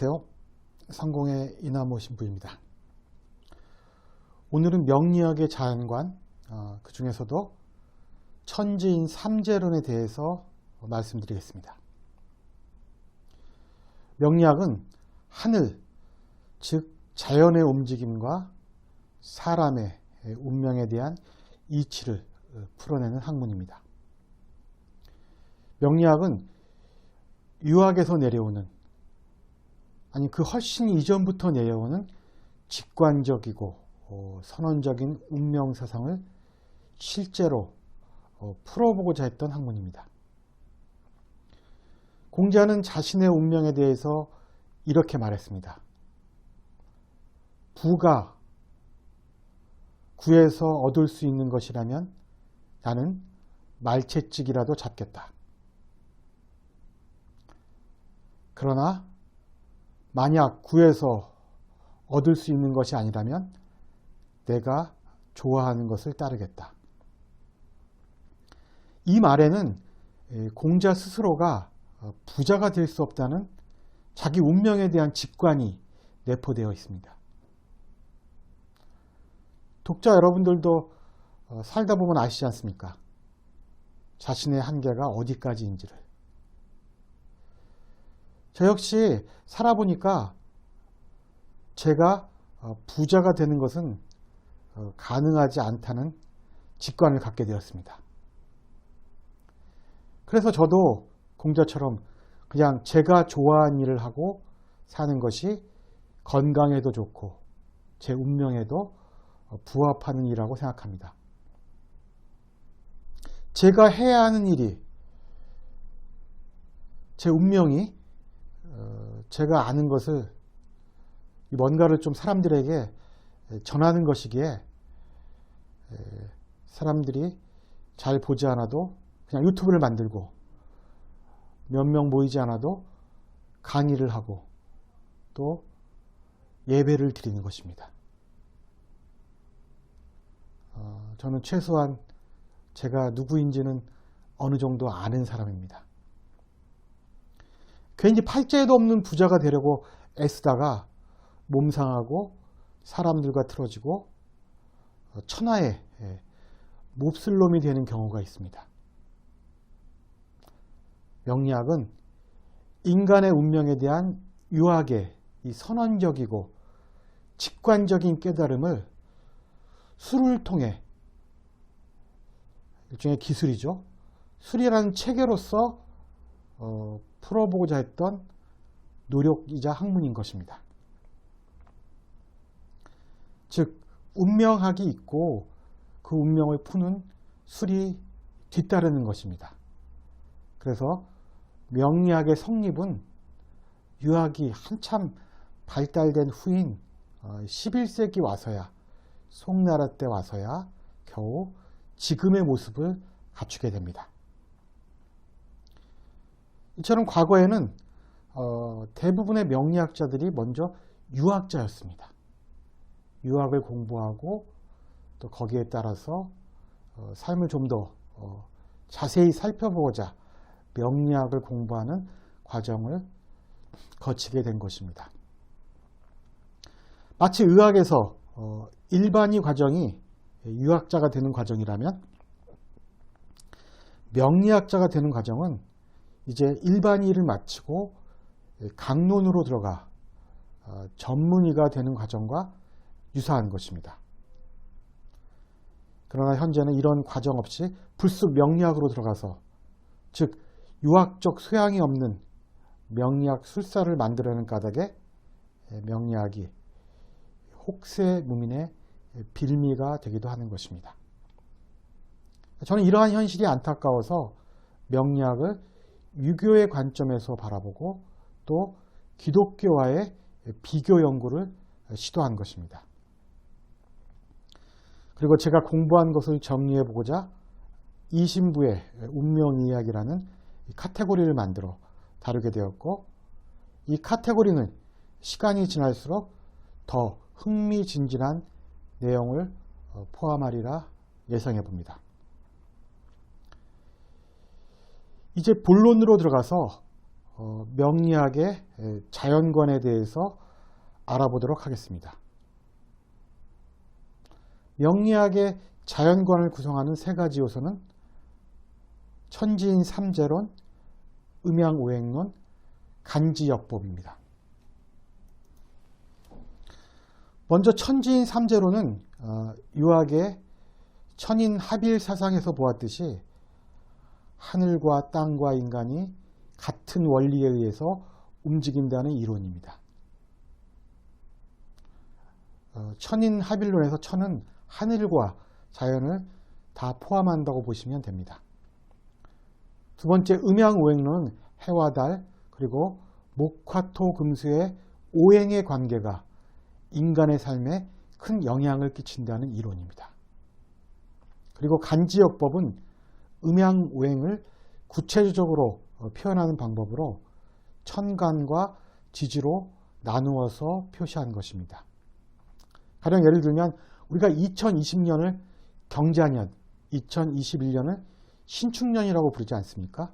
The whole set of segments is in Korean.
안녕하세요. 성공의 이나모 신부입니다. 오늘은 명리학의 자연관, 그 중에서도 천지인 삼재론에 대해서 말씀드리겠습니다. 명리학은 하늘, 즉 자연의 움직임과 사람의 운명에 대한 이치를 풀어내는 학문입니다. 명리학은 유학에서 내려오는, 아니 그 훨씬 이전부터 내려오는 직관적이고 선언적인 운명사상을 실제로 풀어보고자 했던 학문입니다. 공자는 자신의 운명에 대해서 이렇게 말했습니다. 부가 구해서 얻을 수 있는 것이라면 나는 말채찍이라도 잡겠다. 그러나 만약 구해서 얻을 수 있는 것이 아니라면 내가 좋아하는 것을 따르겠다. 이 말에는 공자 스스로가 부자가 될 수 없다는 자기 운명에 대한 직관이 내포되어 있습니다. 독자 여러분들도 살다 보면 아시지 않습니까? 자신의 한계가 어디까지인지를. 저 역시 살아보니까 제가 부자가 되는 것은 가능하지 않다는 직관을 갖게 되었습니다. 그래서 저도 공자처럼 그냥 제가 좋아하는 일을 하고 사는 것이 건강에도 좋고 제 운명에도 부합하는 일이라고 생각합니다. 제가 해야 하는 일이, 제 운명이 제가 아는 것을 뭔가를 좀 사람들에게 전하는 것이기에 사람들이 잘 보지 않아도 그냥 유튜브를 만들고 몇 명 모이지 않아도 강의를 하고 또 예배를 드리는 것입니다. 저는 최소한 제가 누구인지는 어느 정도 아는 사람입니다. 괜히 팔자에도 없는 부자가 되려고 애쓰다가 몸 상하고 사람들과 틀어지고 천하의 몹쓸 놈이 되는 경우가 있습니다. 명리학은 인간의 운명에 대한 유학의 이 선언적이고 직관적인 깨달음을 술을 통해, 일종의 기술이죠. 술이라는 체계로서 풀어보고자 했던 노력이자 학문인 것입니다. 즉 운명학이 있고 그 운명을 푸는 술이 뒤따르는 것입니다. 그래서 명리학의 성립은 유학이 한참 발달된 후인 11세기 와서야, 송나라 때 와서야 겨우 지금의 모습을 갖추게 됩니다. 이처럼 과거에는 대부분의 명리학자들이 먼저 유학자였습니다. 유학을 공부하고 또 거기에 따라서 삶을 좀 더 자세히 살펴보고자 명리학을 공부하는 과정을 거치게 된 것입니다. 마치 의학에서 일반의 과정이 유학자가 되는 과정이라면 명리학자가 되는 과정은 이제 일반의 일을 마치고 강론으로 들어가 전문의가 되는 과정과 유사한 것입니다. 그러나 현재는 이런 과정 없이 불쑥 명리학으로 들어가서, 즉 유학적 소양이 없는 명리학 술사를 만들어내는 까닭에 명리학이 혹세무민의 빌미가 되기도 하는 것입니다. 저는 이러한 현실이 안타까워서 명리학을 유교의 관점에서 바라보고 또 기독교와의 비교 연구를 시도한 것입니다. 그리고 제가 공부한 것을 정리해 보고자 이신부의 운명이야기라는 카테고리를 만들어 다루게 되었고, 이 카테고리는 시간이 지날수록 더 흥미진진한 내용을 포함하리라 예상해 봅니다. 이제 본론으로 들어가서 명리학의 자연관에 대해서 알아보도록 하겠습니다. 명리학의 자연관을 구성하는 세 가지 요소는 천지인 삼재론, 음양오행론, 간지역법입니다. 먼저 천지인 삼재론은 유학의 천인합일사상에서 보았듯이 하늘과 땅과 인간이 같은 원리에 의해서 움직인다는 이론입니다. 천인합일론에서 천은 하늘과 자연을 다 포함한다고 보시면 됩니다. 두 번째, 음양오행론은 해와 달 그리고 목화토금수의 오행의 관계가 인간의 삶에 큰 영향을 끼친다는 이론입니다. 그리고 간지역법은 음양오행을 구체적으로 표현하는 방법으로 천간과 지지로 나누어서 표시한 것입니다. 가령 예를 들면 우리가 2020년을 경자년, 2021년을 신축년이라고 부르지 않습니까?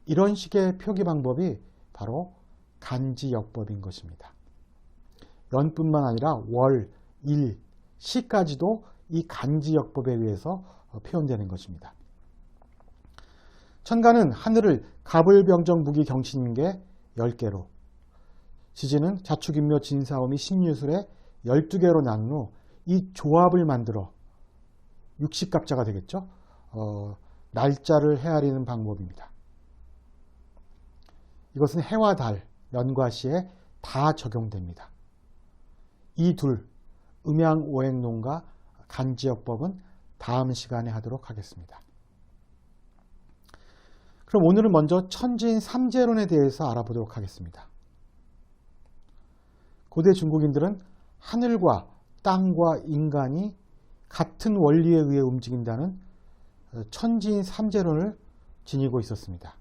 이런 식의 표기 방법이 바로 간지역법인 것입니다. 연뿐만 아니라 월, 일, 시까지도 이 간지역법에 의해서 표현되는 것입니다. 천간은 하늘을 갑을병정 무기경신인계 10개로, 지지는 자축인묘 진사오미 신유술의 12개로 나눈 후 이 조합을 만들어 60갑자가 되겠죠. 날짜를 헤아리는 방법입니다. 이것은 해와 달, 연과 시에 다 적용됩니다. 이 둘, 음양오행론과 간지역법은 다음 시간에 하도록 하겠습니다. 그럼 오늘은 먼저 천지인 삼재론에 대해서 알아보도록 하겠습니다. 고대 중국인들은 하늘과 땅과 인간이 같은 원리에 의해 움직인다는 천지인 삼재론을 지니고 있었습니다.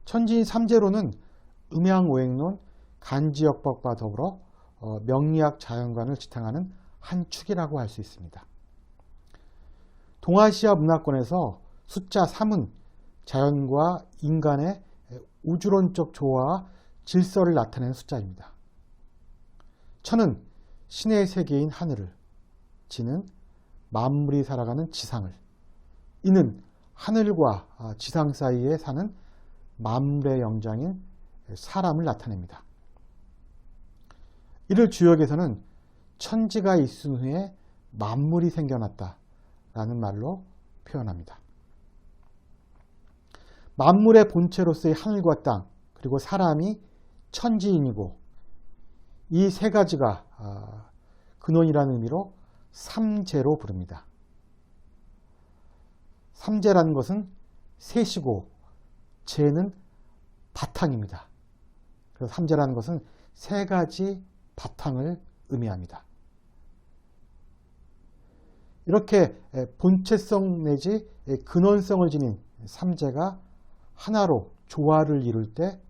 천지인 삼재론은 음양오행론, 간지역법과 더불어 명리학 자연관을 지탱하는 한 축이라고 할 수 있습니다. 동아시아 문화권에서 숫자 3은 자연과 인간의 우주론적 조화와 질서를 나타내는 숫자입니다. 천은 신의 세계인 하늘을, 지는 만물이 살아가는 지상을, 이는 하늘과 지상 사이에 사는 만물의 영장인 사람을 나타냅니다. 이를 주역에서는 천지가 있은 후에 만물이 생겨났다라는 말로 표현합니다. 만물의 본체로서의 하늘과 땅 그리고 사람이 천지인이고, 이 세 가지가 근원이라는 의미로 삼재로 부릅니다. 삼재라는 것은 셋이고 재는 바탕입니다. 그래서 삼재라는 것은 세 가지 바탕을 의미합니다. 이렇게 본체성 내지 근원성을 지닌 삼재가 하나로 조화를 이룰 때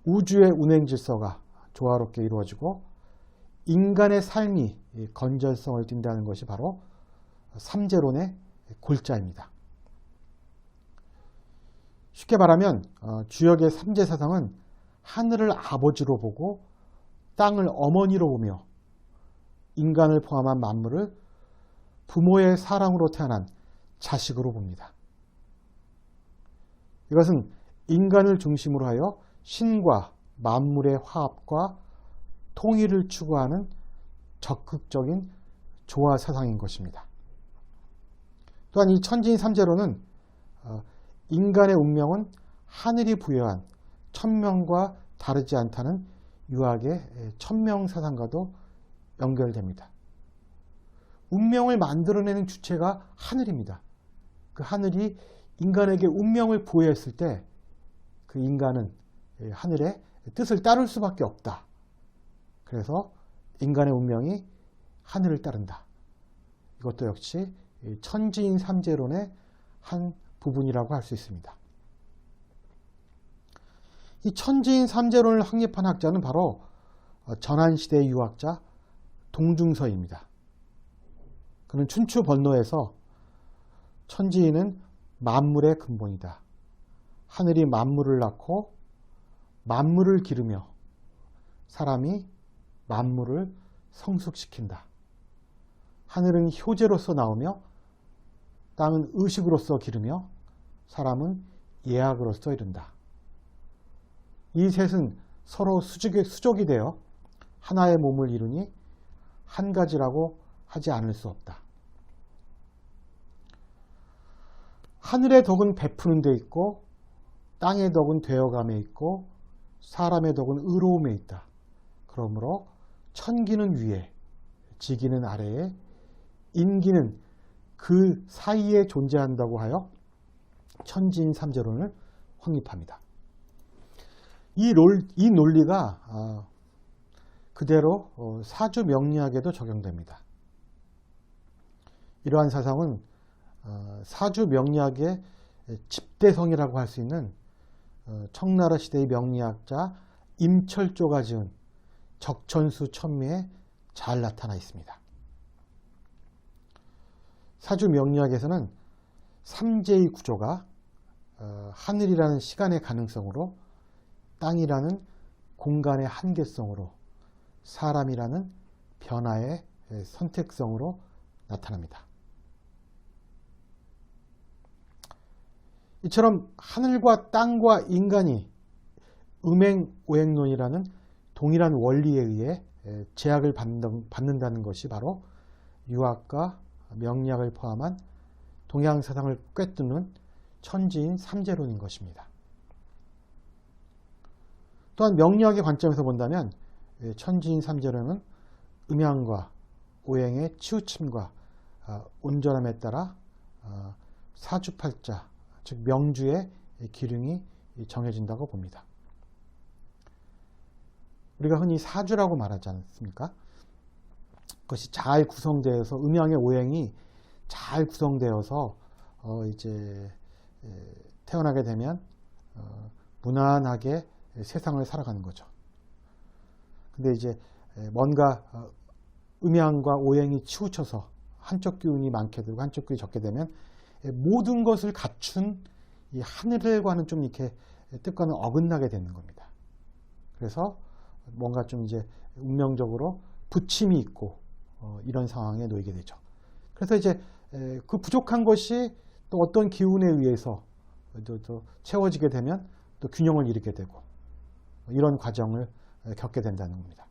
우주의 운행 질서가 조화롭게 이루어지고 인간의 삶이 건전성을 띈다는 것이 바로 삼재론의 골자입니다. 쉽게 말하면 주역의 삼재사상은 하늘을 아버지로 보고 땅을 어머니로 보며 인간을 포함한 만물을 부모의 사랑으로 태어난 자식으로 봅니다. 이것은 인간을 중심으로 하여 신과 만물의 화합과 통일을 추구하는 적극적인 조화 사상인 것입니다. 또한 이 천지인 삼재론은 인간의 운명은 하늘이 부여한 천명과 다르지 않다는 유학의 천명 사상과도 연결됩니다. 운명을 만들어내는 주체가 하늘입니다. 그 하늘이 인간에게 운명을 부여했을 때 그 인간은 하늘의 뜻을 따를 수밖에 없다. 그래서 인간의 운명이 하늘을 따른다. 이것도 역시 천지인 삼재론의 한 부분이라고 할 수 있습니다. 이 천지인 삼재론을 확립한 학자는 바로 전한시대의 유학자 동중서입니다. 그는 춘추 번노에서 천지인은 만물의 근본이다. 하늘이 만물을 낳고 만물을 기르며 사람이 만물을 성숙시킨다. 하늘은 효제로서 나오며 땅은 의식으로서 기르며 사람은 예약으로서 이룬다. 이 셋은 서로 수족이 되어 하나의 몸을 이루니 한 가지라고 하지 않을 수 없다. 하늘의 덕은 베푸는 데 있고 땅의 덕은 되어감에 있고 사람의 덕은 의로움에 있다. 그러므로 천기는 위에, 지기는 아래에, 인기는 그 사이에 존재한다고 하여 천지인 삼재론을 확립합니다. 이 논리가 그대로 사주 명리학에도 적용됩니다. 이러한 사상은 사주 명리학의 집대성이라고 할 수 있는 청나라 시대의 명리학자 임철조가 지은 적천수 천미에 잘 나타나 있습니다. 사주 명리학에서는 삼재의 구조가 하늘이라는 시간의 가능성으로, 땅이라는 공간의 한계성으로, 사람이라는 변화의 선택성으로 나타납니다. 이처럼 하늘과 땅과 인간이 음행오행론이라는 동일한 원리에 의해 제약을 받는다는 것이 바로 유학과 명리학을 포함한 동양 사상을 꿰뚫는 천지인 삼재론인 것입니다. 또한 명리학의 관점에서 본다면 천지인 삼재론은 음양과 오행의 치우침과 온전함에 따라 사주팔자, 즉 명주의 기륭이 정해진다고 봅니다. 우리가 흔히 사주라고 말하지 않습니까? 그것이 잘 구성되어서 음양의 오행이 잘 구성되어서 이제 태어나게 되면 무난하게 세상을 살아가는 거죠. 근데 이제 뭔가 음양과 오행이 치우쳐서 한쪽 기운이 많게 되고 한쪽 기운이 적게 되면 모든 것을 갖춘 이 하늘과는 좀 이렇게 뜻과는 어긋나게 되는 겁니다. 그래서 뭔가 좀 이제 운명적으로 부침이 있고 이런 상황에 놓이게 되죠. 그래서 이제 그 부족한 것이 또 어떤 기운에 의해서 또 채워지게 되면 또 균형을 잃게 되고 이런 과정을 겪게 된다는 겁니다.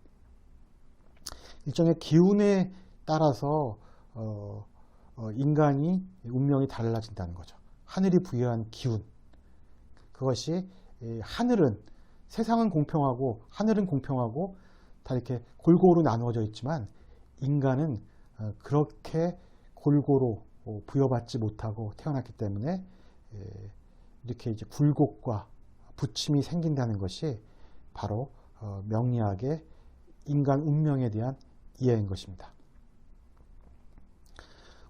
일종의 기운에 따라서 인간이 운명이 달라진다는 거죠. 하늘이 부여한 기운, 그것이 하늘은 세상은 공평하고 하늘은 공평하고 다 이렇게 골고루 나누어져 있지만 인간은 그렇게 골고루 부여받지 못하고 태어났기 때문에 이렇게 이제 굴곡과 부침이 생긴다는 것이 바로 명리학의 인간 운명에 대한 이해인 것입니다.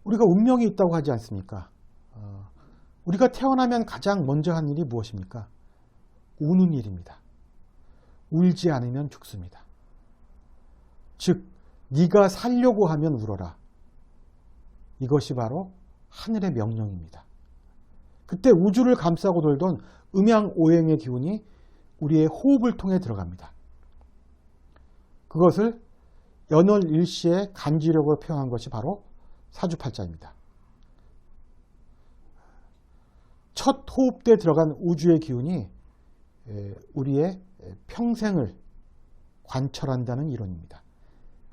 우리가 운명이 있다고 하지 않습니까? 우리가 태어나면 가장 먼저 한 일이 무엇입니까? 우는 일입니다. 울지 않으면 죽습니다. 즉, 네가 살려고 하면 울어라. 이것이 바로 하늘의 명령입니다. 그때 우주를 감싸고 돌던 음양오행의 기운이 우리의 호흡을 통해 들어갑니다. 그것을 연월일시의 간지력으로 표현한 것이 바로 사주팔자입니다. 첫 호흡 때 들어간 우주의 기운이 우리의 평생을 관철한다는 이론입니다.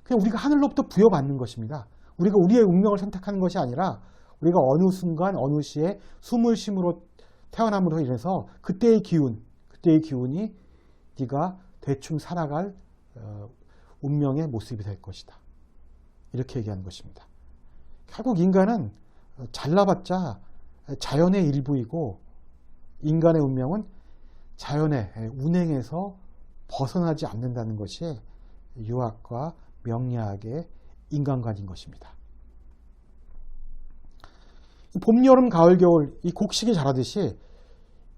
그냥 우리가 하늘로부터 부여받는 것입니다. 우리가 우리의 운명을 선택하는 것이 아니라 우리가 어느 순간 어느 시에 숨을 쉼으로 태어남으로 인해서 그때의 기운이 네가 대충 살아갈 운명의 모습이 될 것이다. 이렇게 얘기하는 것입니다. 결국 인간은 잘나봤자 자연의 일부이고 인간의 운명은 자연의 운행에서 벗어나지 않는다는 것이 유학과 명리학의 인간관인 것입니다. 봄, 여름, 가을, 겨울 이 곡식이 자라듯이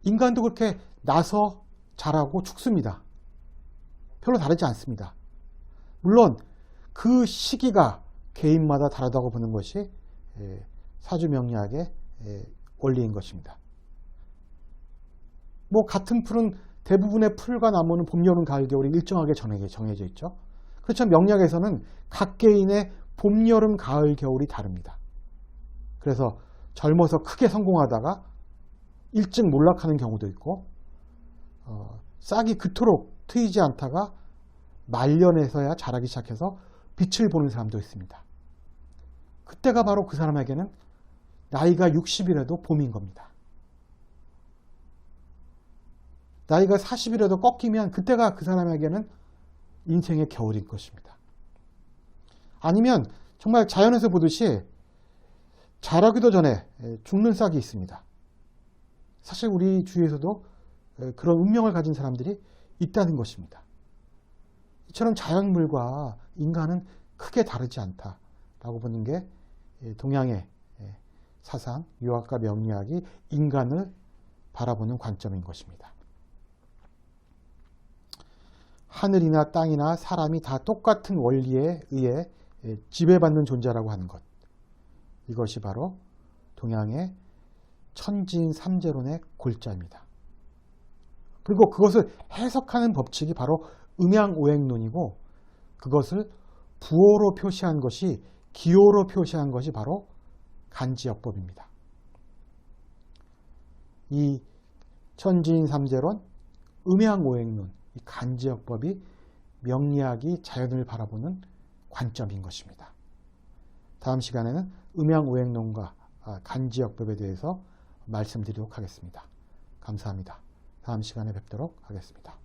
인간도 그렇게 나서 자라고 죽습니다. 별로 다르지 않습니다. 물론 그 시기가 개인마다 다르다고 보는 것이 사주명리학의 원리인 것입니다. 뭐 같은 풀은 대부분의 풀과 나무는 봄, 여름, 가을, 겨울이 일정하게 정해져 있죠. 그렇지만 명리학에서는 각 개인의 봄, 여름, 가을, 겨울이 다릅니다. 그래서 젊어서 크게 성공하다가 일찍 몰락하는 경우도 있고 싹이 그토록 트이지 않다가 말년에서야 자라기 시작해서 빛을 보는 사람도 있습니다. 그때가 바로 그 사람에게는 나이가 60이라도 봄인 겁니다. 나이가 40이라도 꺾이면 그때가 그 사람에게는 인생의 겨울인 것입니다. 아니면 정말 자연에서 보듯이 자라기도 전에 죽는 싹이 있습니다. 사실 우리 주위에서도 그런 운명을 가진 사람들이 있다는 것입니다. 이처럼 자연물과 인간은 크게 다르지 않다라고 보는 게 동양의 사상, 유학과 명리학이 인간을 바라보는 관점인 것입니다. 하늘이나 땅이나 사람이 다 똑같은 원리에 의해 지배받는 존재라고 하는 것. 이것이 바로 동양의 천지인삼재론의 골자입니다. 그리고 그것을 해석하는 법칙이 바로 음양오행론이고 그것을 부호로 표시한 것이 기호로 표시한 것이 바로 간지역법입니다. 이 천지인삼재론, 음양오행론, 이 간지역법이 명리학이 자연을 바라보는 관점인 것입니다. 다음 시간에는 음양오행론과 간지역법에 대해서 말씀드리도록 하겠습니다. 감사합니다. 다음 시간에 뵙도록 하겠습니다.